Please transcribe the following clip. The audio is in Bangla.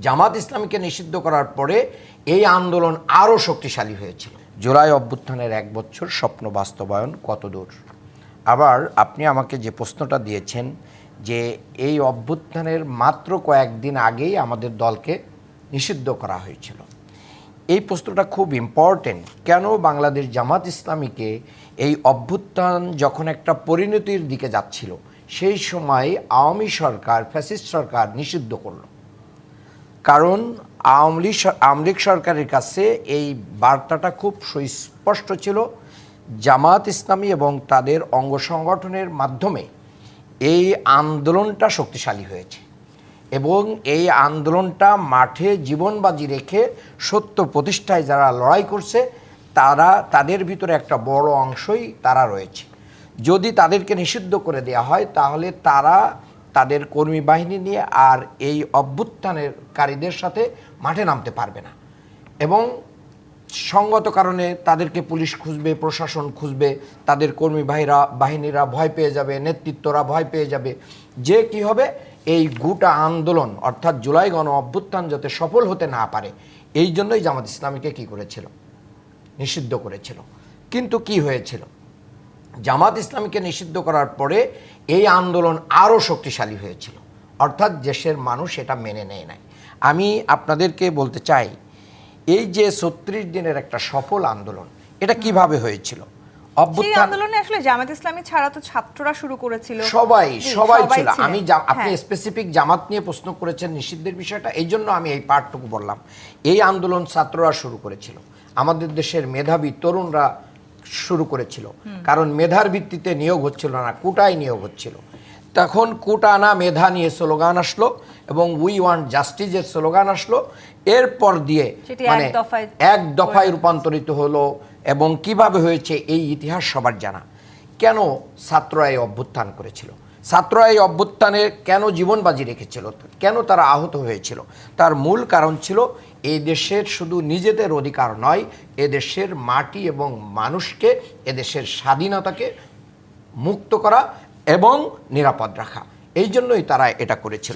জামাত ইসলামীকে নিষিদ্ধ করার পরে এই আন্দোলন আরও শক্তিশালী হয়েছিল। জুলাই অভ্যুত্থানের 1 বছর স্বপ্ন বাস্তবায়ন কতদূর? আবার আপনি আমাকে যে প্রশ্নটা দিয়েছেন যে এই অভ্যুত্থানের মাত্র কয়েকদিন আগেই আমাদের দলকে নিষিদ্ধ করা হয়েছিল, এই প্রশ্নটা খুব ইম্পর্টেন্ট। কেন বাংলাদেশ জামাত ইসলামীকে এই অভ্যুত্থান যখন একটা পরিণতির দিকে যাচ্ছিল সেই সময় আওয়ামী সরকার, ফ্যাসিস্ট সরকার নিষিদ্ধ করল? কারণ আওয়ামী লীগ সরকারের কাছে এই বার্তাটা খুব সুস্পষ্ট ছিল, জামাত ইসলামী এবং তাদের অঙ্গ সংগঠনের মাধ্যমে এই আন্দোলনটা শক্তিশালী হয়েছে এবং এই আন্দোলনটা মাঠে জীবন বাজি রেখে সত্য প্রতিষ্ঠায় যারা লড়াই করছে তাদের ভিতরে একটা বড় অংশই তারা রয়েছে। যদি তাদেরকে নিষিদ্ধ করে দেওয়া হয় তাহলে তারা তাদের কর্মী বাহিনী নিয়ে আর এই অভ্যুত্থানকারীদের সাথে মাঠে নামতে পারবে না এবং সঙ্গত কারণে তাদেরকে পুলিশ খুঁজবে, প্রশাসন খুঁজবে, তাদের কর্মী বাহিনীরা ভয় পেয়ে যাবে, নেতৃত্বরা ভয় পেয়ে যাবে। যে কি হবে, এই গোটা আন্দোলন অর্থাৎ জুলাই গণ অভ্যুত্থান যাতে সফল হতে না পারে এই জন্যই জামাত ইসলামীকে কি করেছিল, নিষিদ্ধ করেছিল। কিন্তু কি হয়েছিল, জামাত ইসলামীকে নিষিদ্ধ করার পরে এই আন্দোলন আরও শক্তিশালী হয়েছিল, অর্থাৎ দেশের মানুষ এটা মেনে নেয় নাই। আমি আপনাদেরকে বলতে চাই এই যে 36 দিনের একটা সফল আন্দোলন, এটা কিভাবে হয়েছিল? অভ্যুত্থান আন্দোলনে আসলে জামাত ইসলামী ছাড়া তো ছাত্ররা শুরু করেছিল, সবাই ছিল। আমি আপনি স্পেসিফিক জামাত নিয়ে প্রশ্ন করেছেন নিষিদ্ধের বিষয়টা, এই জন্য আমি এই পার্টটুকু বললাম। এই আন্দোলন ছাত্ররা শুরু করেছিল, আমাদের দেশের মেধাবী তরুণরা শুরু করেছিল, কারণ মেধার ভিত্তিতে নিয়োগ হচ্ছিল না, কোটায় নিয়োগ হচ্ছিল। তখন কোটা না মেধা নিয়ে স্লোগান আসলো এবং উই ওয়ান্ট জাস্টিসের স্লোগান আসলো। এরপর দিয়ে মানে এক দফায় রূপান্তরিত হলো এবং কিভাবে হয়েছে এই ইতিহাস সবার জানা। কেন ছাত্ররা এই অভ্যুত্থান করেছিল, ছাত্ররা এই অভ্যুত্থানে কেন জীবন বাজি রেখেছিল, কেন তারা আহত হয়েছিল, তার মূল কারণ ছিল এই দেশের শুধু নিজেদের অধিকার নয়, এদেশের মাটি এবং মানুষকে, এদেশের স্বাধীনতাকে মুক্ত করা এবং নিরাপদ রাখা। এই জন্যই তারা এটা করেছিল।